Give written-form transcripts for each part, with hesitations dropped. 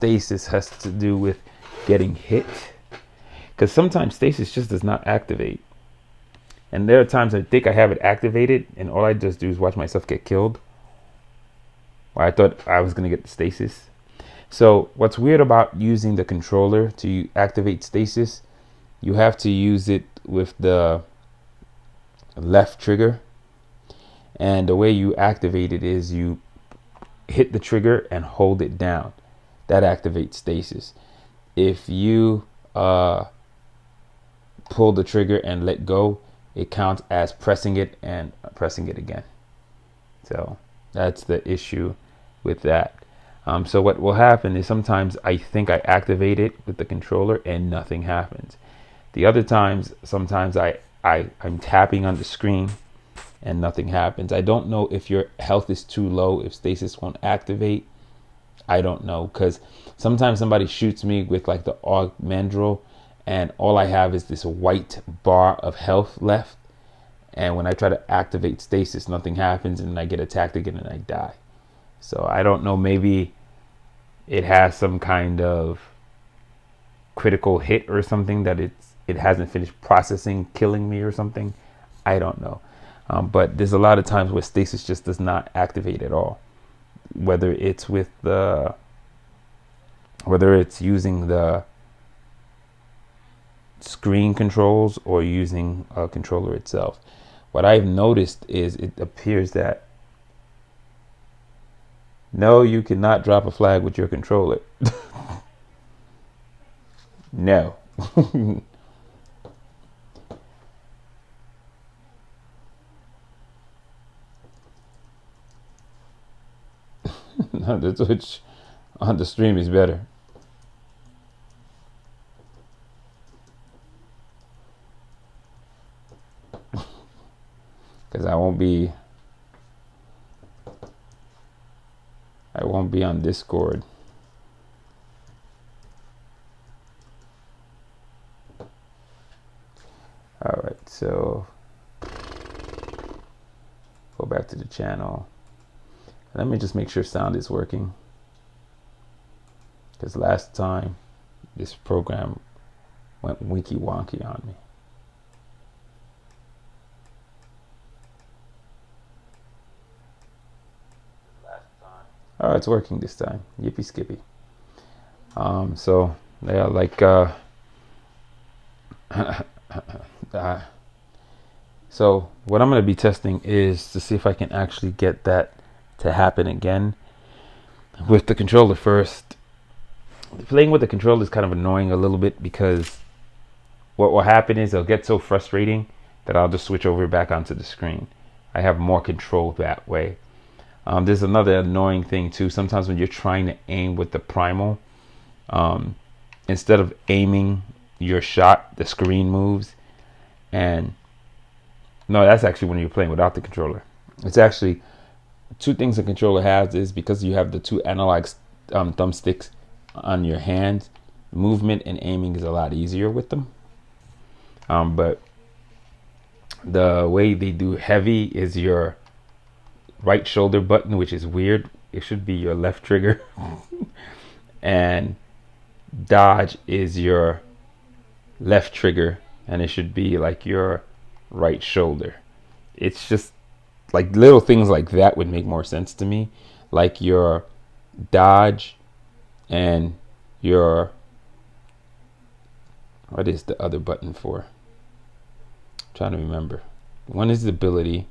stasis has to do with getting hit, because sometimes stasis just does not activate. And there are times I think I have it activated and all I just do is watch myself get killed. Or I thought I was going to get the stasis. So what's weird about using the controller to activate stasis, you have to use it with the left trigger. And the way you activate it is you hit the trigger and hold it down. That activates stasis. If you pull the trigger and let go, it counts as pressing it and pressing it again. So that's the issue with that. So what will happen is sometimes I think I activate it with the controller and nothing happens. The other times, sometimes I'm tapping on the screen and nothing happens. I don't know if your health is too low, if stasis won't activate. I don't know, because sometimes somebody shoots me with like the AUG mandrel and all I have is this white bar of health left. And when I try to activate stasis, nothing happens and I get attacked again and I die. So I don't know, maybe it has some kind of critical hit or something that it hasn't finished processing, killing me or something. I don't know. But there's a lot of times where stasis just does not activate at all. Whether it's using the screen controls or using a controller itself. What I've noticed is it appears that no, you cannot drop a flag with your controller. No. The Twitch on the stream is better. Because I won't be on Discord. All right, so go back to the channel. Let me just make sure sound is working, because last time this program went winky wonky on me. Oh, it's working this time. Yippee skippy. So yeah, like so what I'm going to be testing is to see if I can actually get that to happen again with the controller first. Playing with the controller is kind of annoying a little bit, because what will happen is it'll get so frustrating that I'll just switch over back onto the screen. I have more control that way. There's another annoying thing too. Sometimes when you're trying to aim with the primal, instead of aiming your shot, the screen moves. And no, that's actually when you're playing without the controller. It's actually two things the controller has is because you have the two analog thumbsticks on your hands, movement and aiming is a lot easier with them. But the way they do heavy is your right shoulder button, which is weird. It should be your left trigger. And dodge is your left trigger, and it should be like your right shoulder. It's just like little things like that would make more sense to me, like your dodge and your, what is the other button for? I'm trying to remember. One is the ability,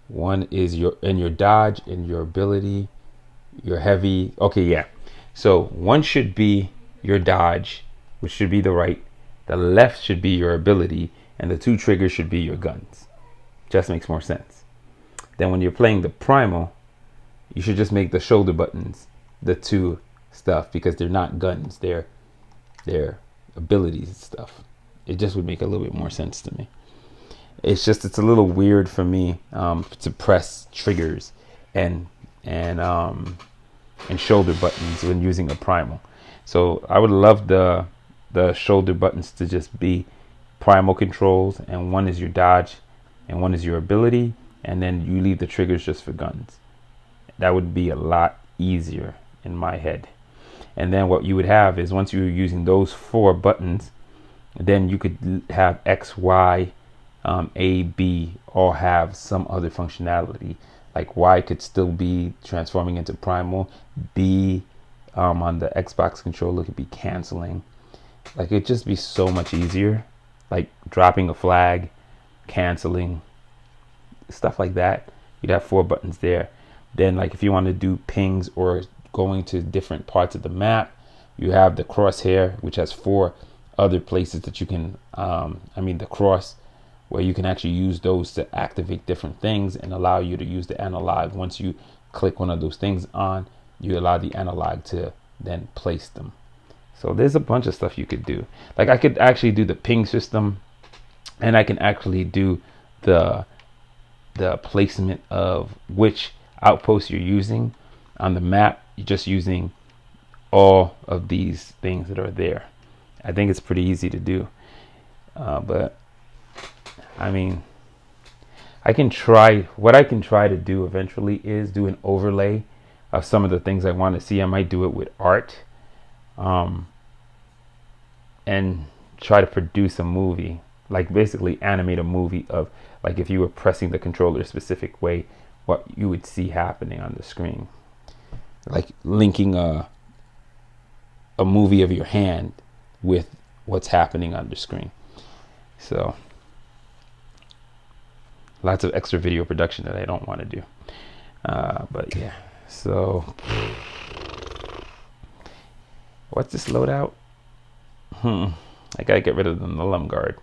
one is your dodge and your ability, your heavy. Okay, yeah. So one should be your dodge, which should be the right. The left should be your ability, and the two triggers should be your guns. Just makes more sense. Then when you're playing the primal, you should just make the shoulder buttons the two stuff, because they're not guns, they're abilities and stuff. It just would make a little bit more sense to me. It's a little weird for me to press triggers and shoulder buttons when using a primal. So I would love the shoulder buttons to just be primal controls, and one is your dodge and one is your ability, and then you leave the triggers just for guns. That would be a lot easier in my head. And then what you would have is, once you're using those 4 buttons, then you could have X, Y, A, B all have some other functionality. Like Y could still be transforming into primal. B on the Xbox controller could be canceling. Like, it'd just be so much easier. Like dropping a flag, canceling, stuff like that. You'd have 4 buttons there. Then, like, if you want to do pings or going to different parts of the map, you have the crosshair, which has 4 other places that you can the cross, where you can actually use those to activate different things and allow you to use the analog. Once you click one of those things on, you allow the analog to then place them. So there's a bunch of stuff you could do. Like, I could actually do the ping system, and I can actually do the placement of which outpost you're using on the map. You're just using all of these things that are there. I think it's pretty easy to do, but I mean, I can try. What I can try to do eventually is do an overlay of some of the things I want to see. I might do it with art, and try to produce a movie, like basically animate a movie of, like, if you were pressing the controller a specific way, what you would see happening on the screen, like linking a movie of your hand with what's happening on the screen. So lots of extra video production that I don't want to do, but yeah. So what's this loadout? I gotta get rid of the Nullum Guard,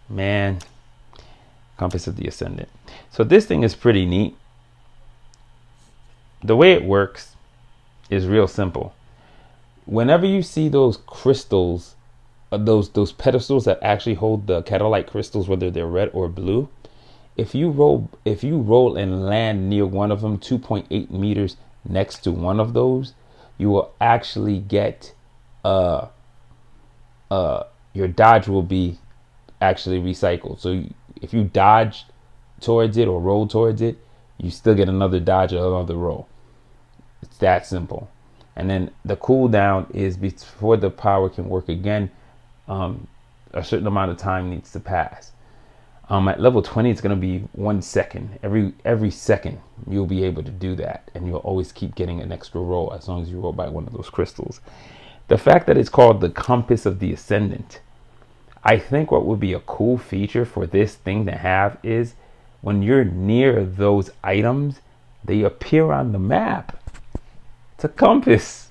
man. Compass of the Ascendant. So this thing is pretty neat. The way it works is real simple. Whenever you see those crystals, those pedestals that actually hold the catalyte crystals, whether they're red or blue, if you roll and land near one of them 2.8 meters next to one of those, you will actually get your dodge will be actually recycled. So if you dodge towards it or roll towards it, you still get another dodge or another roll. It's that simple. And then the cooldown is before the power can work again. A certain amount of time needs to pass. At level 20, it's going to be 1 second. Every second, you'll be able to do that, and you'll always keep getting an extra roll as long as you roll by one of those crystals. The fact that it's called the Compass of the Ascendant, I think what would be a cool feature for this thing to have is when you're near those items, they appear on the map. It's a compass.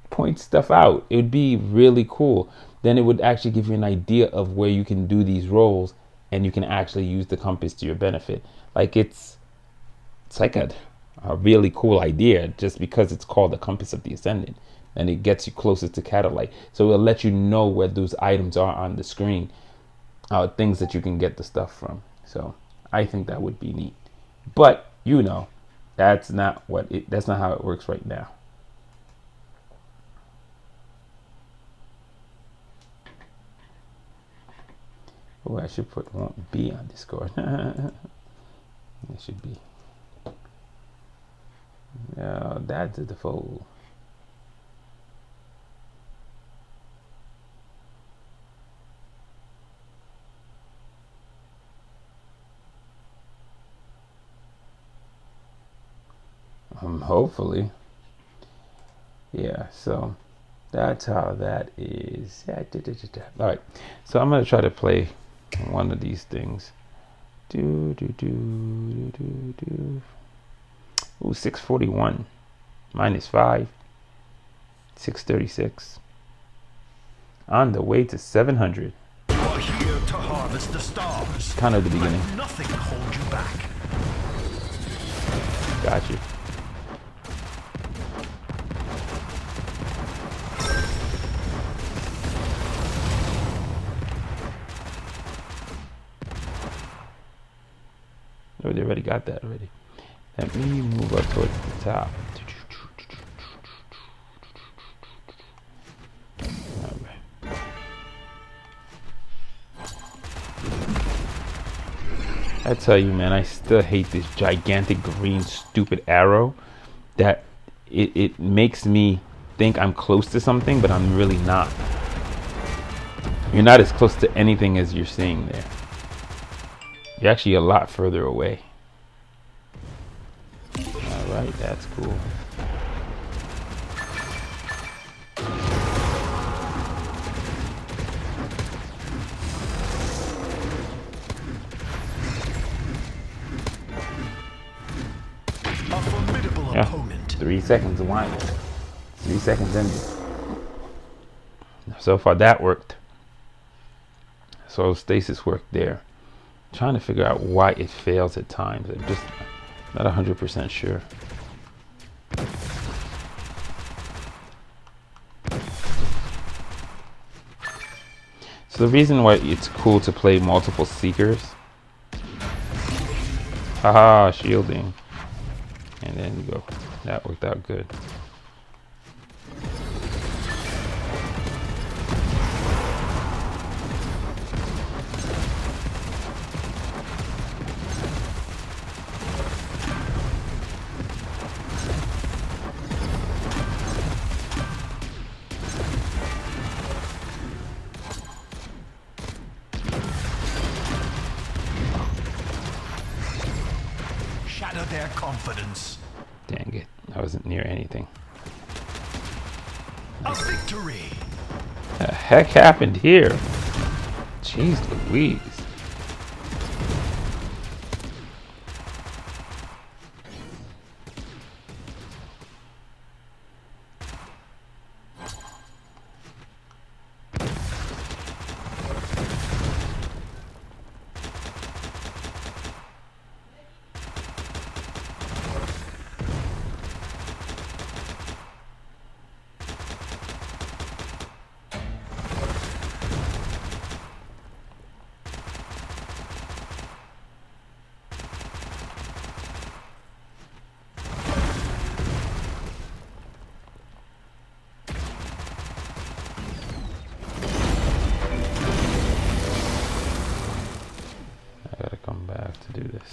Point stuff out. It would be really cool. Then it would actually give you an idea of where you can do these rolls, and you can actually use the compass to your benefit. Like, it's like a really cool idea, just because it's called the Compass of the Ascendant, and it gets you closer to Catalyte. So it'll let you know where those items are on the screen, things that you can get the stuff from. So I think that would be neat. But that's not how it works right now. Oh, I should put won't be on Discord. It should be. No, that's the default. Hopefully. Yeah, so that's how that is. All right, so I'm gonna try to play one of these things. Ooh, 641 minus 5, 636. On the way to 700. You are here to harvest the stars. Kind of the beginning. Let nothing hold you back. Got you. Oh, they already got that already. Let me move up towards the top. I tell you, man, I still hate this gigantic green stupid arrow that it makes me think I'm close to something, but I'm really not. You're not as close to anything as you're seeing there. You're actually a lot further away. Alright, that's cool. A formidable opponent. 3 seconds of winding. 3 seconds ending. So far that worked. So stasis worked there. I'm trying to figure out why it fails at times. I'm just not 100% sure. So the reason why it's cool to play multiple seekers. Haha, shielding. And then you go. That worked out good. Shatter their confidence. Dang it. I wasn't near anything. A victory. The heck happened here? Jeez Louise. I gotta come back to do this.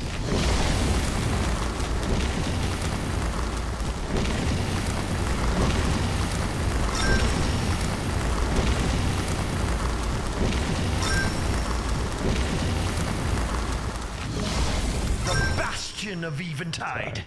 The bastion of Eventide.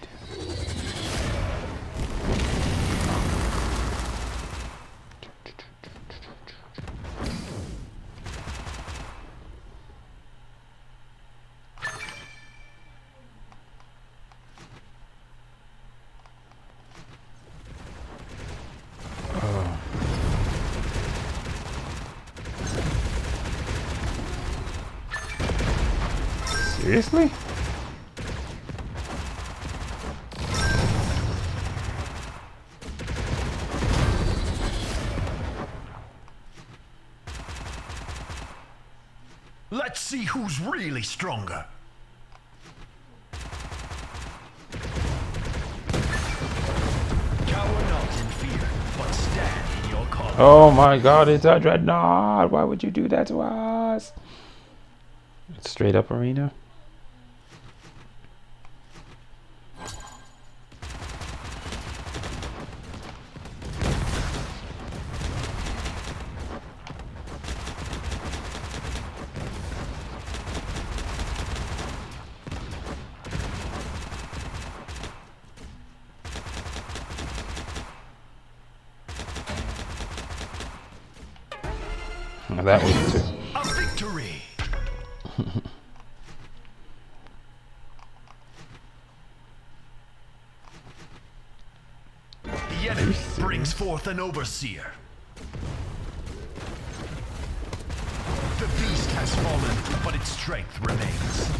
Seriously? Let's see who's really stronger. Cower not in fear, but stand in your cause. Oh my god, it's a dreadnought! Why would you do that to us? It's straight up arena. Now that was too. A victory. The enemy brings forth an overseer. The beast has fallen, but its strength remains.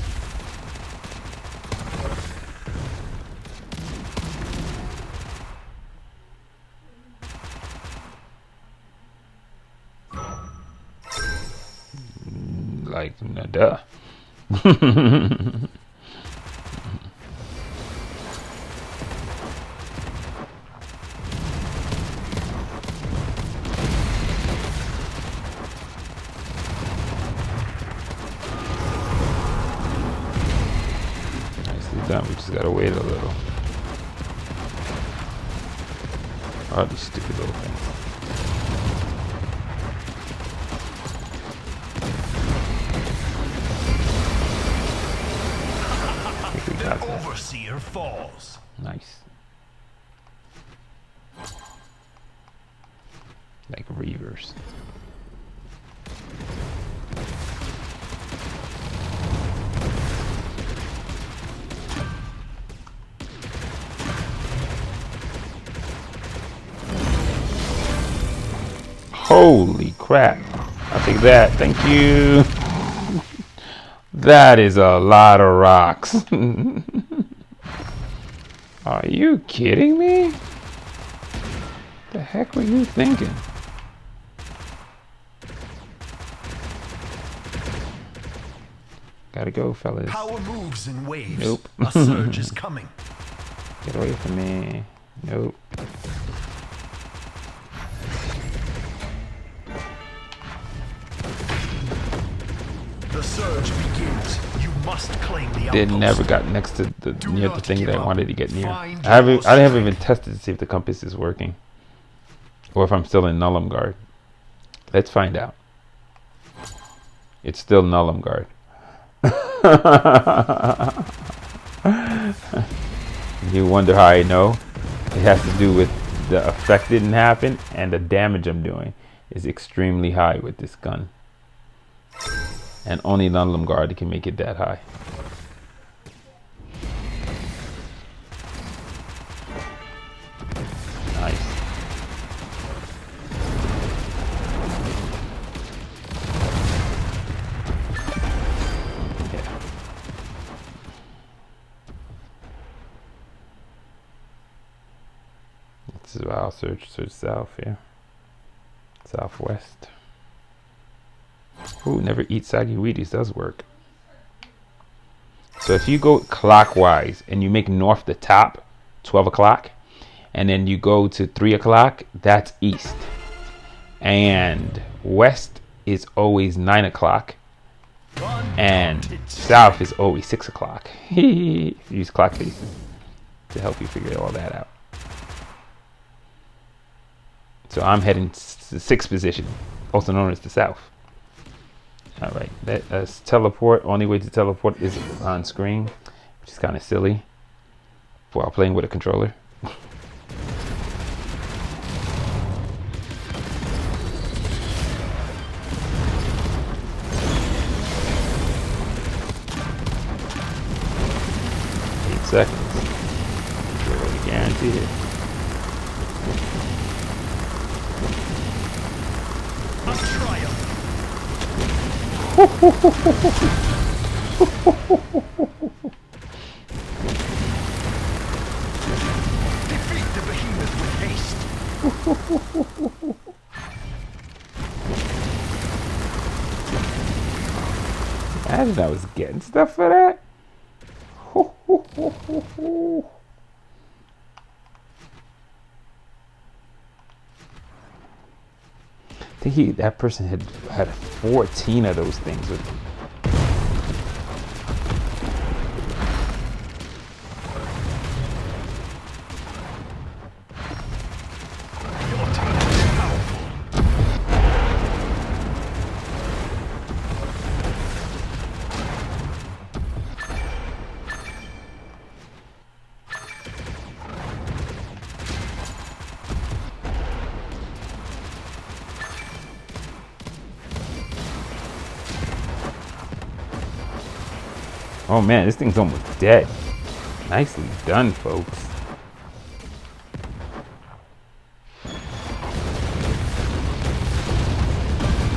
Like, duh. Nicely done. We just gotta wait a little. Oh, these stupid little things. I think we got The that. overseer falls. Nice. Like reavers. Holy crap. I'll take that. Thank you. That is a lot of rocks. Are you kidding me? The heck were you thinking? Gotta go, fellas. Power moves in waves. Nope. A surge is coming. Get away from me. Nope. The surge begins. You must claim the They outpost. never got next to the near the not thing give that I up. wanted to get near. Find I haven't your even tested to see if the compass is working. Or if I'm still in Nullum Guard. Let's find out. It's still Nullum Guard. You wonder how I know? It has to do with the effect didn't happen and the damage I'm doing is extremely high with this gun. And only Nullum Guard can make it that high. Nice. Yeah. This is why I'll search south here. Southwest. Ooh, never eat soggy Wheaties does work. So if you go clockwise and you make north the top, 12 o'clock, and then you go to 3 o'clock, that's east. And west is always 9 o'clock. And south is always 6 o'clock. Use clock faces to help you figure all that out. So I'm heading to the 6th position, also known as the south. All right, let us teleport. Only way to teleport is on screen, which is kind of silly while playing with a controller. 8 seconds. Really guaranteed it. A triumph. Defeat the behemoth with haste. Imagine I was getting stuff for that. I think that person had 14 of those things with him. Your team is powerful. Oh man, this thing's almost dead. Nicely done, folks. The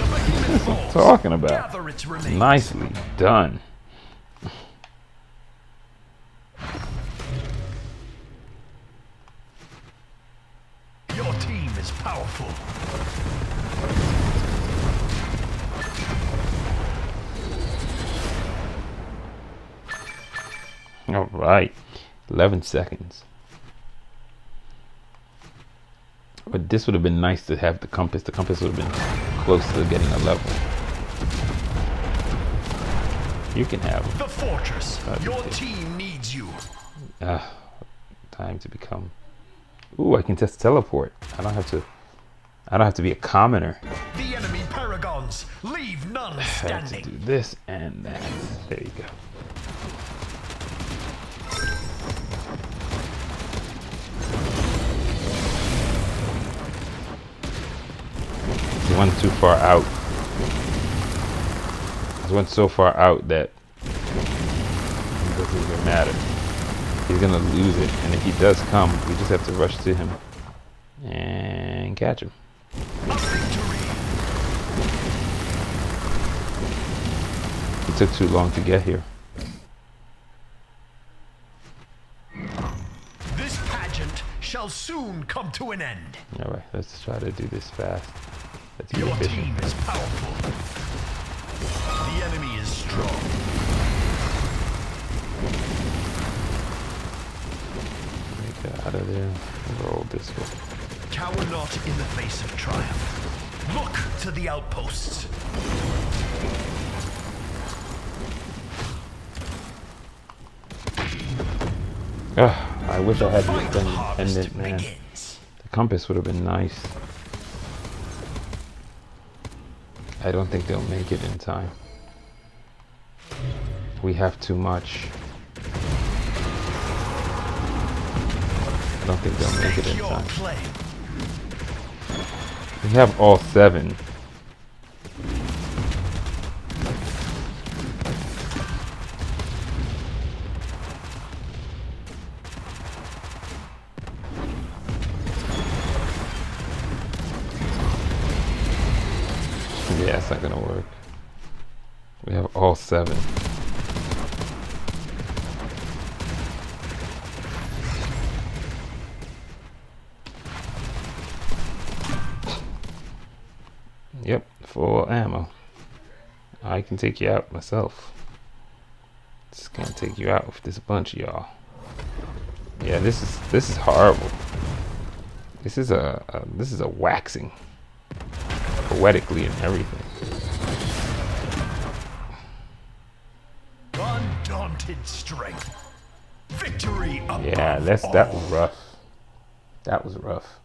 behemoth What I'm falls. talking about. Gather its remains. Nicely done. Your team is powerful. All right, 11 seconds. But this would have been nice to have the compass. The compass would have been close to getting a level. You can have it. The fortress. That'd be Your good. team needs you. Time to become Ooh, I can just teleport. I don't have to be a commoner. The enemy paragons leave none I have to standing. do this and that. There you go. He went too far out. He went so far out that it doesn't even matter. He's gonna lose it, and if he does come, we just have to rush to him and catch him. A victory. It took too long to get here. This pageant shall soon come to an end. All right, let's try to do this fast. Let's be Your efficient. team is powerful. The enemy is strong. Get out of there. Roll this way. Cower not in the face of triumph. Look to the outposts. I wish I had Fight this done harvest independent, man. begins. The compass would have been nice. I don't think they'll make it in time. We have too much. I don't think they'll make it Stake in your time. claim. We have all 7. Yeah, it's not gonna work. We have all 7. Yep, full ammo. I can take you out myself. Just gonna take you out with this bunch of y'all. Yeah, this is horrible. This is a waxing, poetically and everything. Undaunted strength. Victory above Yeah, that all. was rough. That was rough.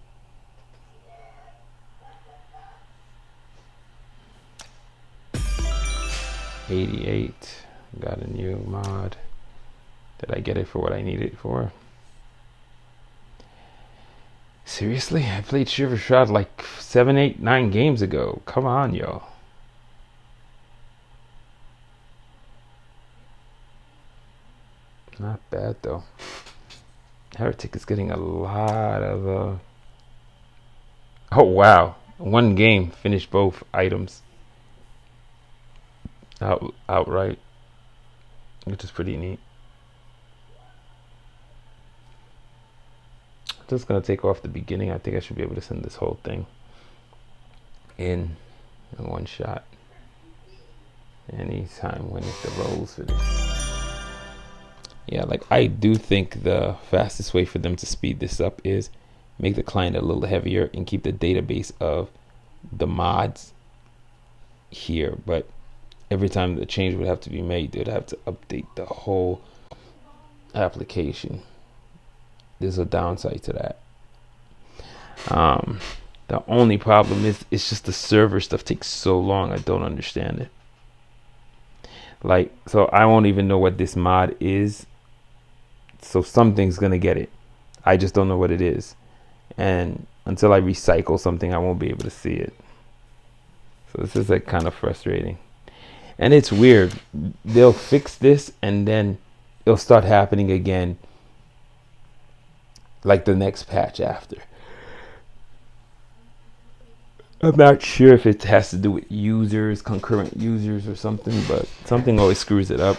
$88. Got a new mod. Did I get it for what I need it for? Seriously? I played Shiver Shroud like 7, 8, 9 games ago. Come on, y'all. Not bad though. Heretic is getting a lot of oh wow. One game finished both items outright, which is pretty neat. Just gonna take off the beginning. I think I should be able to send this whole thing in one shot anytime when the rolls finish. Yeah, like I do think the fastest way for them to speed this up is make the client a little heavier and keep the database of the mods here. But every time the change would have to be made, they'd have to update the whole application. There's a downside to that. The only problem is it's just the server stuff takes so long. I don't understand it. Like, so I won't even know what this mod is. So something's gonna get it. I just don't know what it is. And until I recycle something, I won't be able to see it. So this is like kind of frustrating. And it's weird. They'll fix this and then it'll start happening again like the next patch after. I'm not sure if it has to do with users, concurrent users or something, but something always screws it up.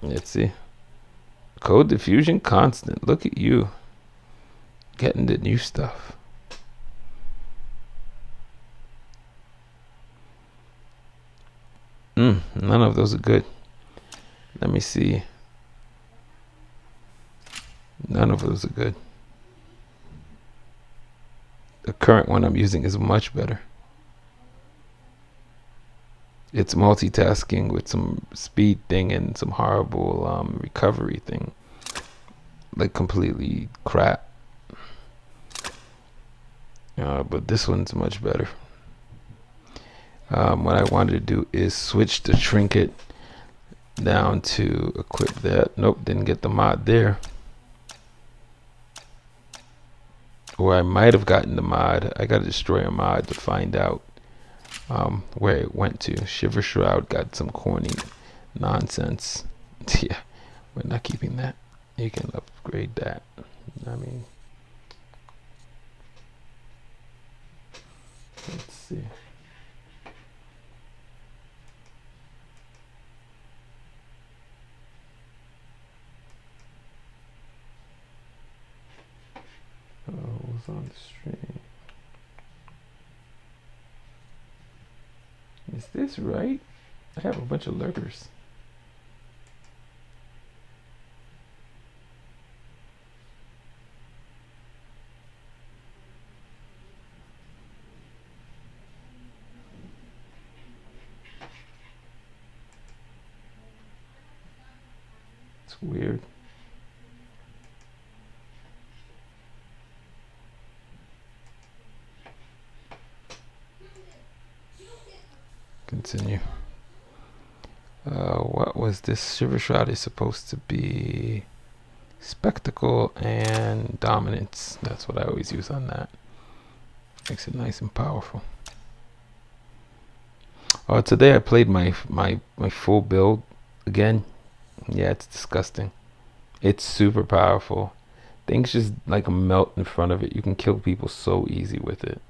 Let's see. Code diffusion constant. Look at you. Getting the new stuff. None of those are good. Let me see. None of those are good. The current one I'm using is much better. it's multitasking with some speed thing and some horrible recovery thing, like completely crap. But this one's much better. What I wanted to do is switch the trinket down to equip that. Nope, didn't get the mod there. Or I might have gotten the mod. I gotta destroy a mod to find out where it went to. Shiver Shroud got some corny nonsense. Yeah, we're not keeping that. You can upgrade that. I mean, let's see. Oh, what's on the stream? Is this right? I have a bunch of lurkers. It's weird. Continue. What was this? Shiver Shroud is supposed to be spectacle and dominance. That's what I always use on that. Makes it nice and powerful. Oh, today I played my full build again. Yeah, it's disgusting. It's super powerful. Things just like melt in front of it. You can kill people so easy with it.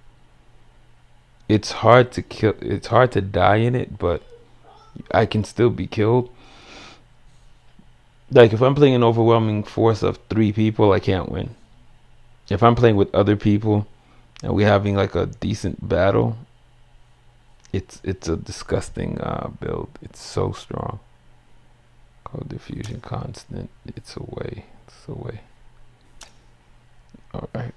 It's hard to kill. It's hard to die in it, but I can still be killed. Like if I'm playing an overwhelming force of 3 people, I can't win. If I'm playing with other people and we're having like a decent battle, it's a disgusting build. It's so strong. Code diffusion constant. It's away. It's away. All right.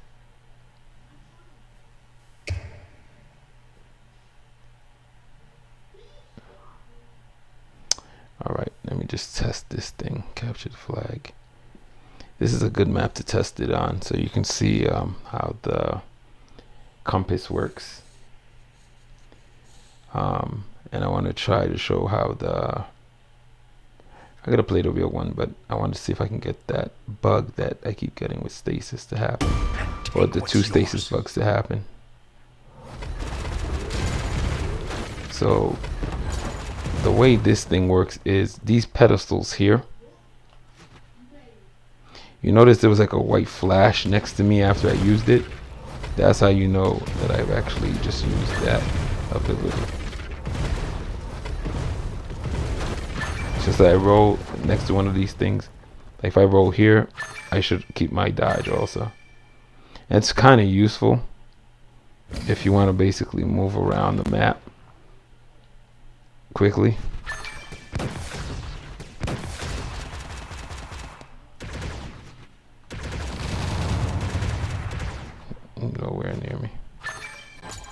Alright, let me just test this thing. Capture the flag. This is a good map to test it on, so you can see how the compass works. And I want to try to show how the... I gotta play the real one, but I want to see if I can get that bug that I keep getting with Stasis to happen. Or the 2 Stasis bugs to happen. So... the way this thing works is these pedestals here. You notice there was like a white flash next to me after I used it. That's how you know that I've actually just used that ability. It's just that I roll next to one of these things. Like if I roll here, I should keep my dodge also. And it's kind of useful if you want to basically move around the map quickly. Nowhere near me.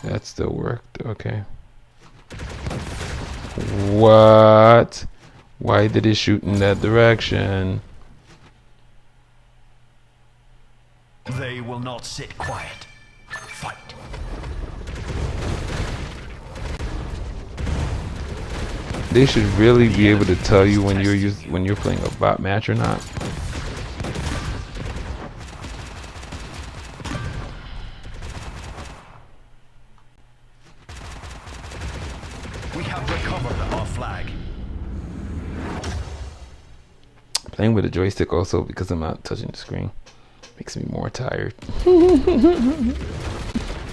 That still worked. Okay. What? Why did it shoot in that direction? They will not sit quiet. Fight. They should really be able to tell you when you're playing a bot match or not. We have recovered our flag. Playing with a joystick also, because I'm not touching the screen, makes me more tired. I'm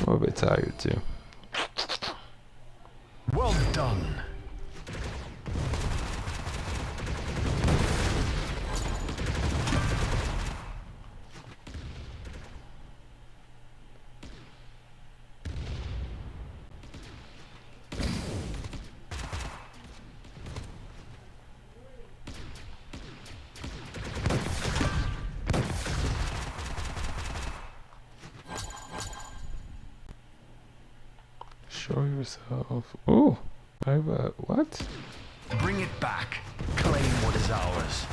a bit tired too. Well done. Show yourself. Oh, What? Bring it back. Claim what is ours.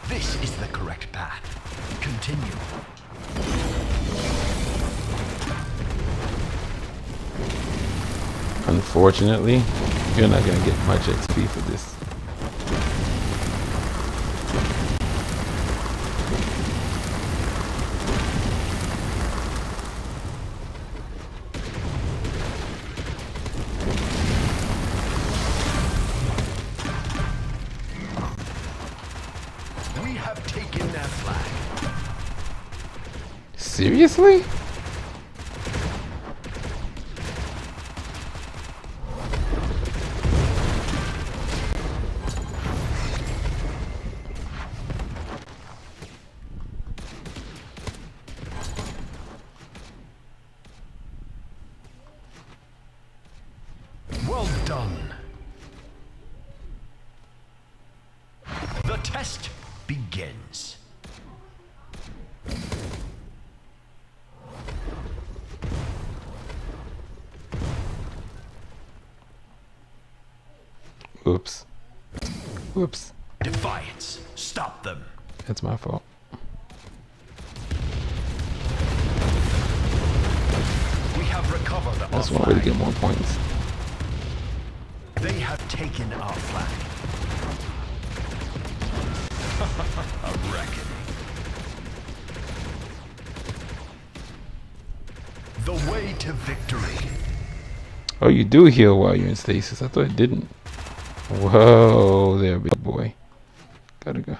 This is the correct path. Continue. Unfortunately, you're not gonna get much XP for this. We have taken their flag. Seriously? Well done. The test begins. Oops. Whoops. Defiance. Stop them. That's my fault. We have recovered our That's one way to flag. get more points. They have taken our flag. A reckoning. The way to victory. Oh, you do heal while you're in stasis. I thought it didn't. Whoa there, big boy. Gotta go.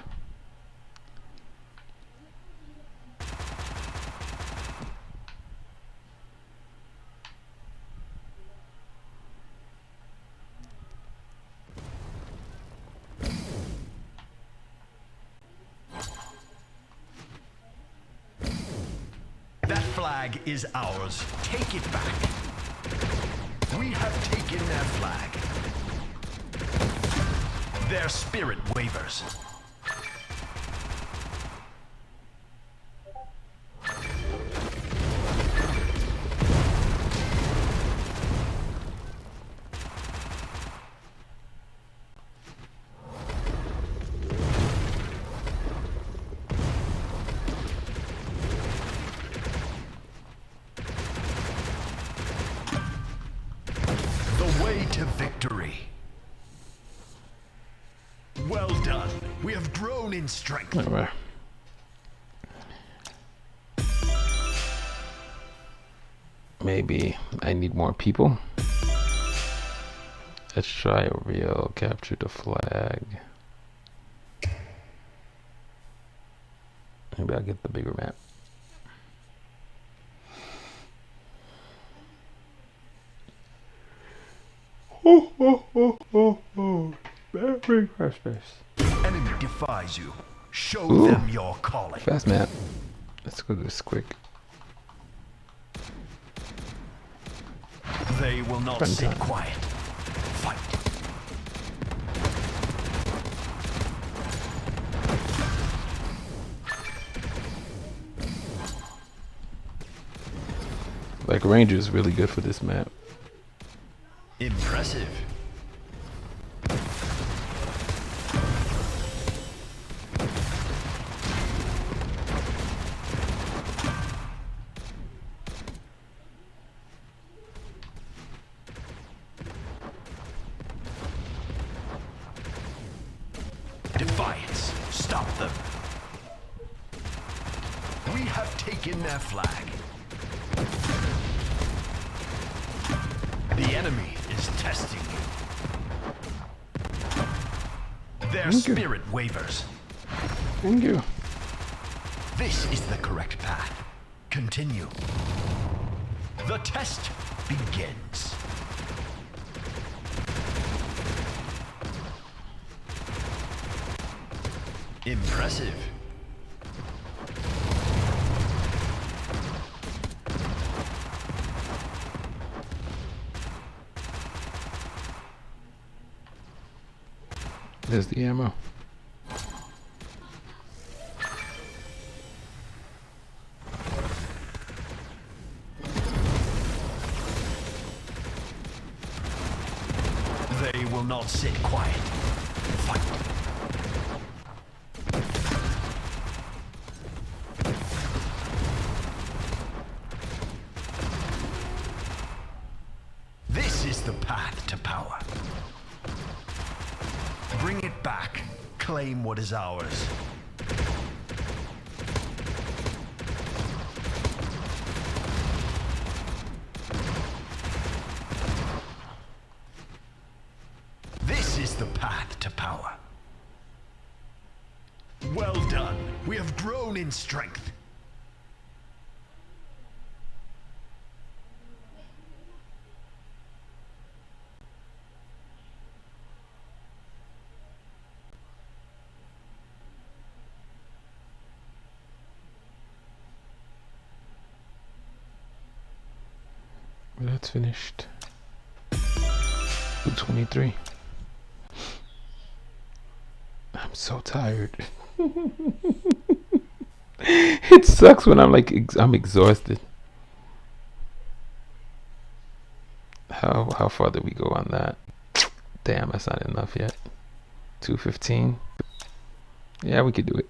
That flag is ours. Take it back. We have taken their flag. Their spirit wavers. The way to victory. Well done. We have grown in strength. All right. Maybe I need more people. Let's try a real capture the flag. Maybe I'll get the bigger map. Very prosperous. Enemy defies you. Show Ooh. them your calling. Fast map. Let's go this quick. They will not Fun sit time. quiet. Fight. Like Ranger is really good for this map. Impressive. Defiance. Stop them. We have taken their flag. The enemy is testing you. Their Thank you. spirit wavers. Thank you. This is the correct path. Continue. The test begins. Impressive. There's the ammo. They will not sit quiet. Fight. This is the path to power. Bring it back. Claim what is ours. This is the path to power. Well done. We have grown in strength. That's finished. 223. I'm so tired. It sucks when I'm like I'm exhausted. How far did we go on that? Damn, that's not enough yet. 215. Yeah, we could do it.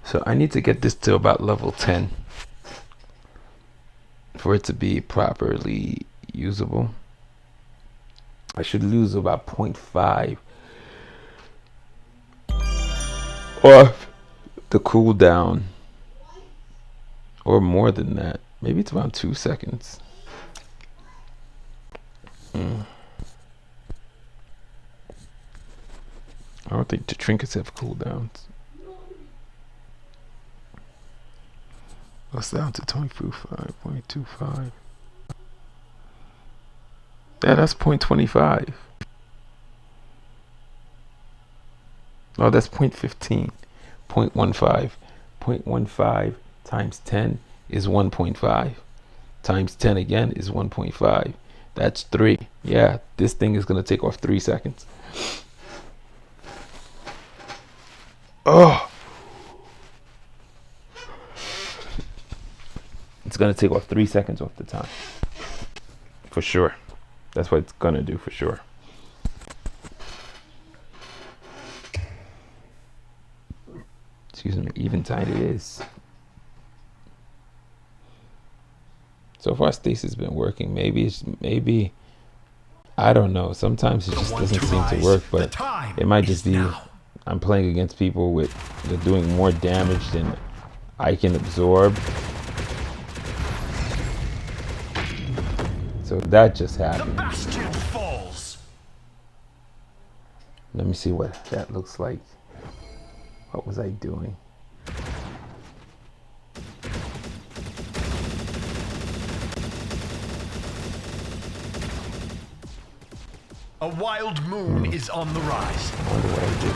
So I need to get this to about level 10 for it to be properly usable. I should lose about 0.5 off the cooldown, or more than that. Maybe it's around 2 seconds. I don't think the trinkets have cooldowns. That's down to 25.25. Yeah, that's 0.25. Oh, that's 0.15. 0.15. 0.15 times 10 is 1.5. Times 10 again is 1.5. That's 3. Yeah, this thing is going to take off 3 seconds. Oh! It's going to take off 3 seconds off the time. For sure. That's what it's going to do for sure. Excuse me, eventide it is. So far, Stasis has been working. Maybe, I don't know. Sometimes it just doesn't seem to work, but it might just be I'm playing against people they're doing more damage than I can absorb. So that just happened. The bastion falls. Let me see what that looks like. What was I doing? A wild moon is on the rise. I wonder what I did.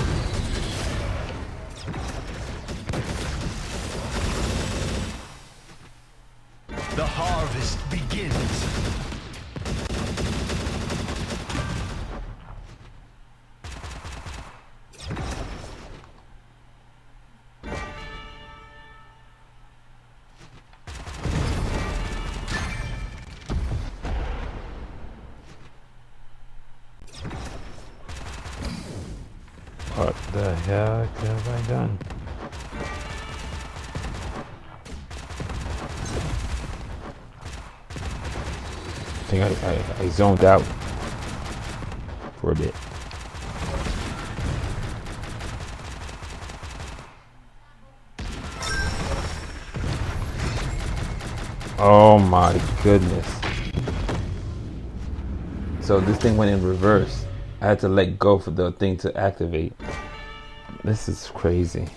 The harvest begins. What the heck have I done? I think I zoned out for a bit. Oh my goodness. So this thing went in reverse. I had to let go for the thing to activate. This is crazy.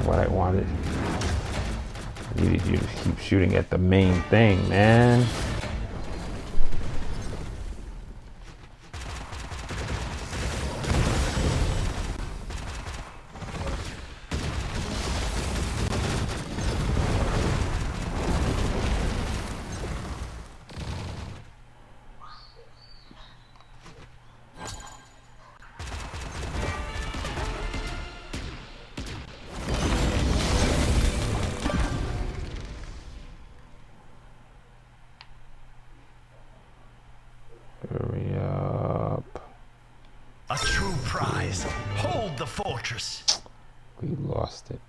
what I wanted. I needed you to keep shooting at the main thing, man. Hurry up. A true prize. Hold the fortress. We lost it.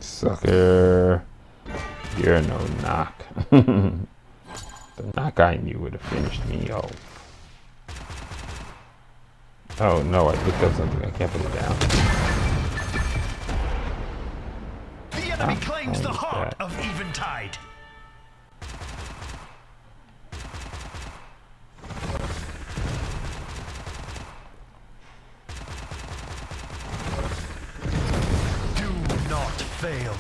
Sucker. You're no knock. The knock I knew would have finished me off. Oh no, I picked up something. I can't put it down. The enemy claims the heart of Eventide. Do not fail.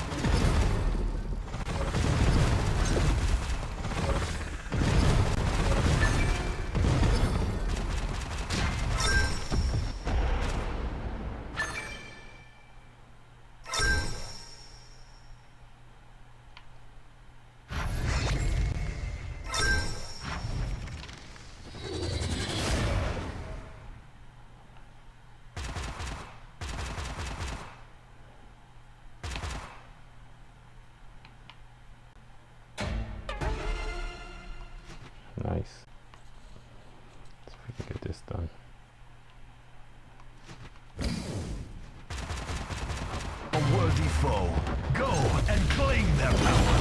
Nice. Let's see if we can get this done. A worthy foe. Go and claim their power.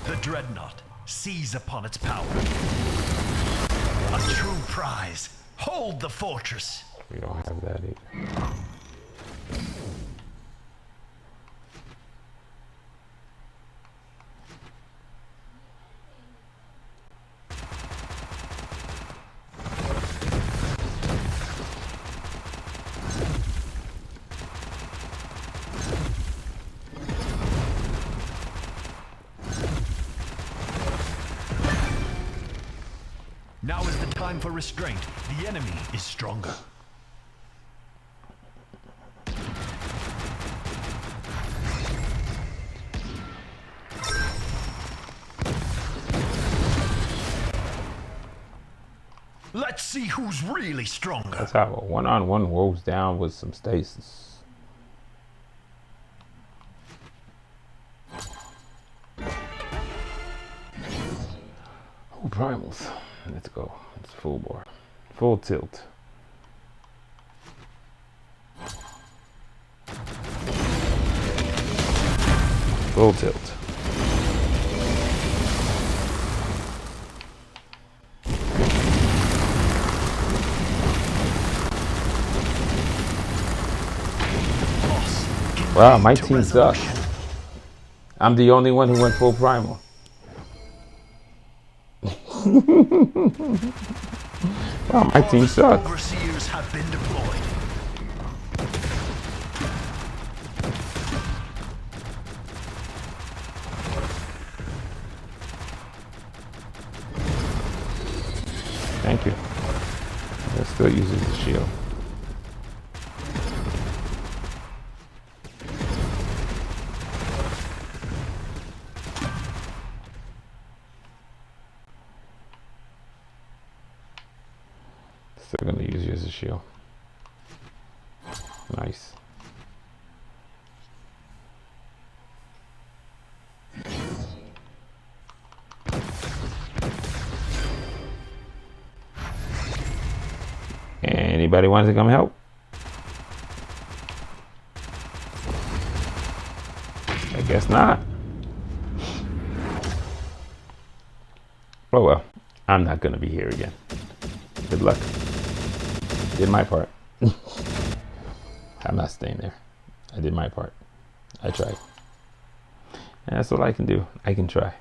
The Dreadnought. Seize upon its power. A true prize. Hold the fortress. We don't have that either. Now is the time for restraint. The enemy is stronger. Let's see who's really stronger. Let's have a one-on-one woes down with some stasis. Oh, primals. Let's go. It's full bore. Full tilt. Full tilt. Wow, my team sucks. I'm the only one who went full primal. Wow, my team sucks. Overseers have been deployed. Thank you. That still uses the shield. Still gonna use you as a shield. Nice. Anybody wants to come help? Guess not. Oh well. I'm not gonna be here again. Good luck. Did my part. I'm not staying there. I did my part. I tried. And that's all I can do. I can try.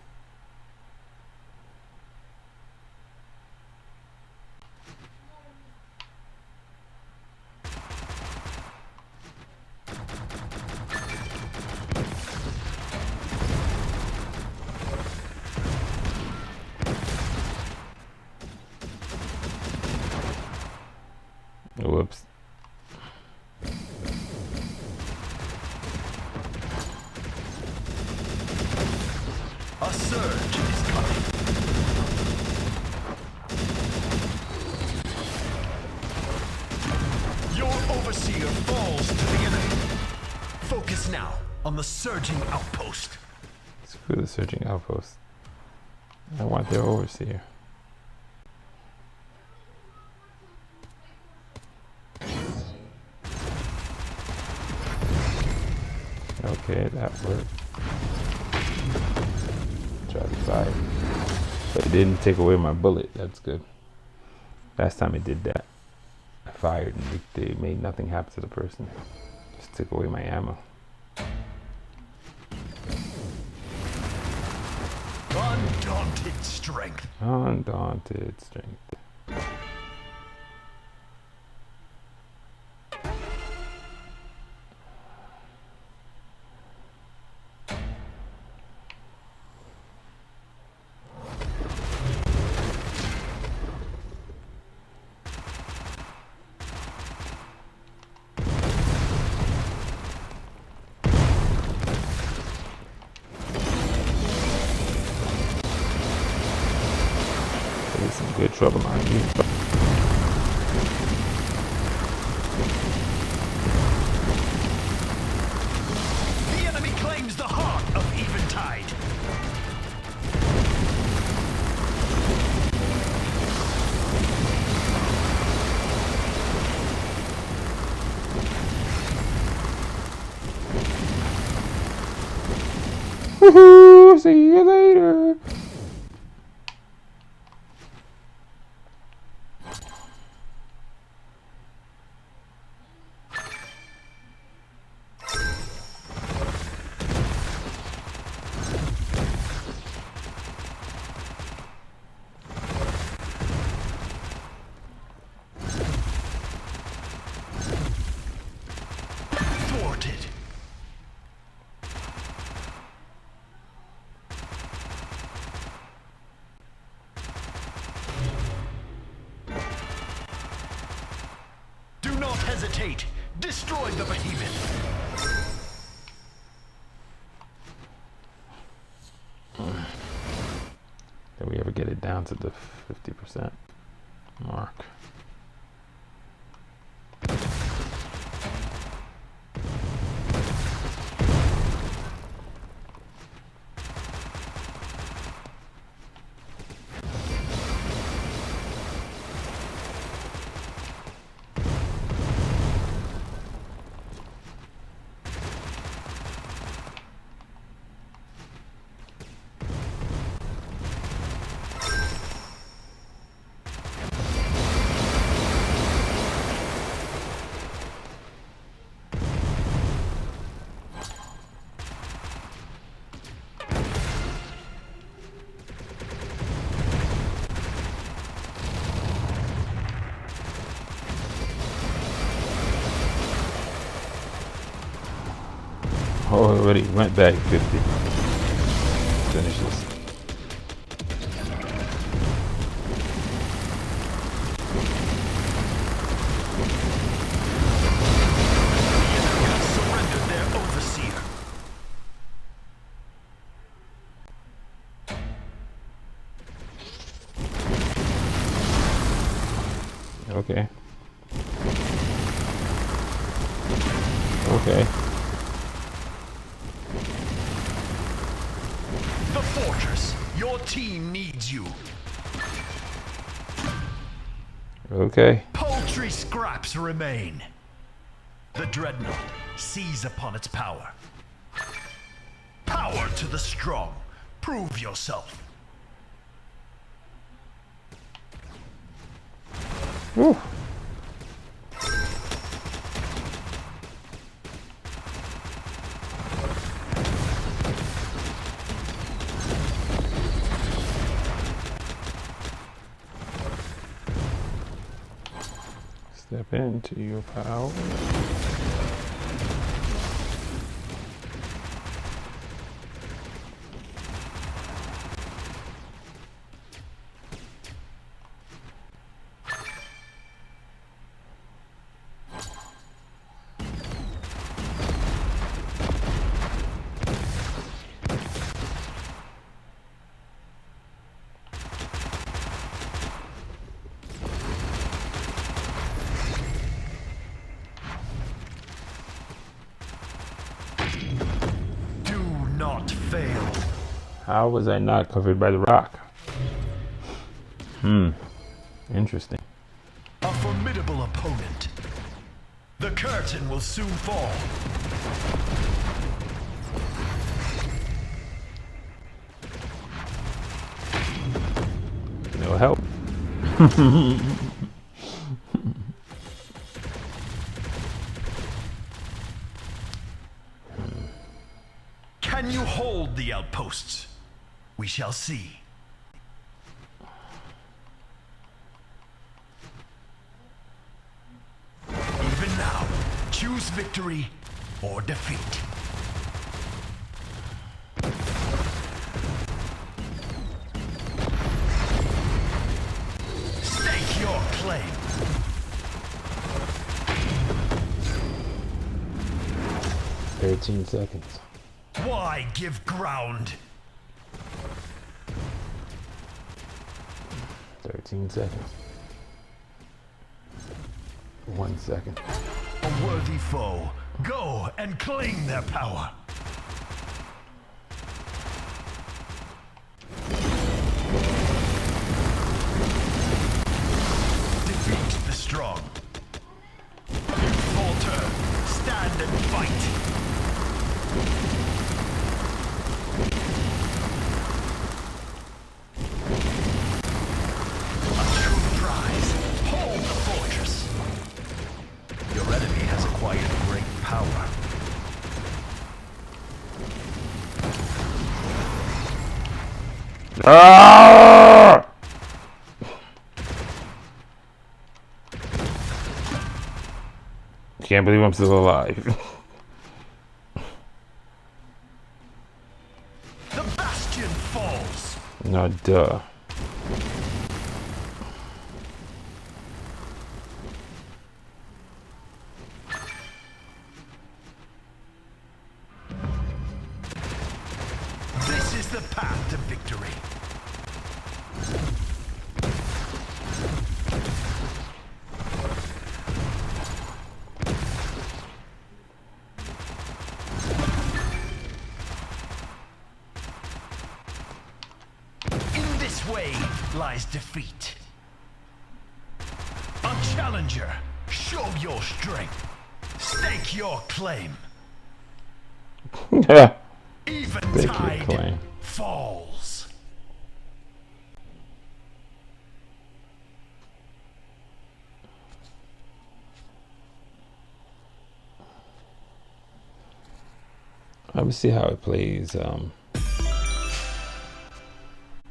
Whoops. A surge is coming. Your overseer falls to the enemy. Focus now on the surging outpost. Screw the surging outpost. I want their overseer. Okay, that worked. Try to fire. But it didn't take away my bullet. That's good. Last time it did that, I fired and they made nothing happen to the person. Just took away my ammo. Undaunted strength. Undaunted strength. There's some good trouble on you. The enemy claims the heart of Eventide. Woohoo! See you later. Thwarted. Do not hesitate. Destroy the behemoth. Did we ever get it down to the 50% mark? Oh, already went back 50. Finish this. Surrendered their overseer. Okay. Okay. The fortress. Your team needs you. Okay. Paltry scraps remain. The dreadnought seize upon its power. Power to the strong. Prove yourself. Whew. Step into your power. Not fail. How was I not covered by the rock? Interesting. A formidable opponent. The curtain will soon fall. No help. Can you hold the outposts? We shall see. Even now, choose victory or defeat. Stake your claim. "13 seconds. Why give ground? 13 seconds. 1 second. A worthy foe. Go and claim their power. Defeat the strong. Falter. Stand and fight. Ah! Can't believe I'm still alive. The bastion falls. No, duh. This is the path to victory. In this way lies defeat. A challenger, show your strength. Stake your claim. Yeah. Eventide claim. falls. Let me see how it plays.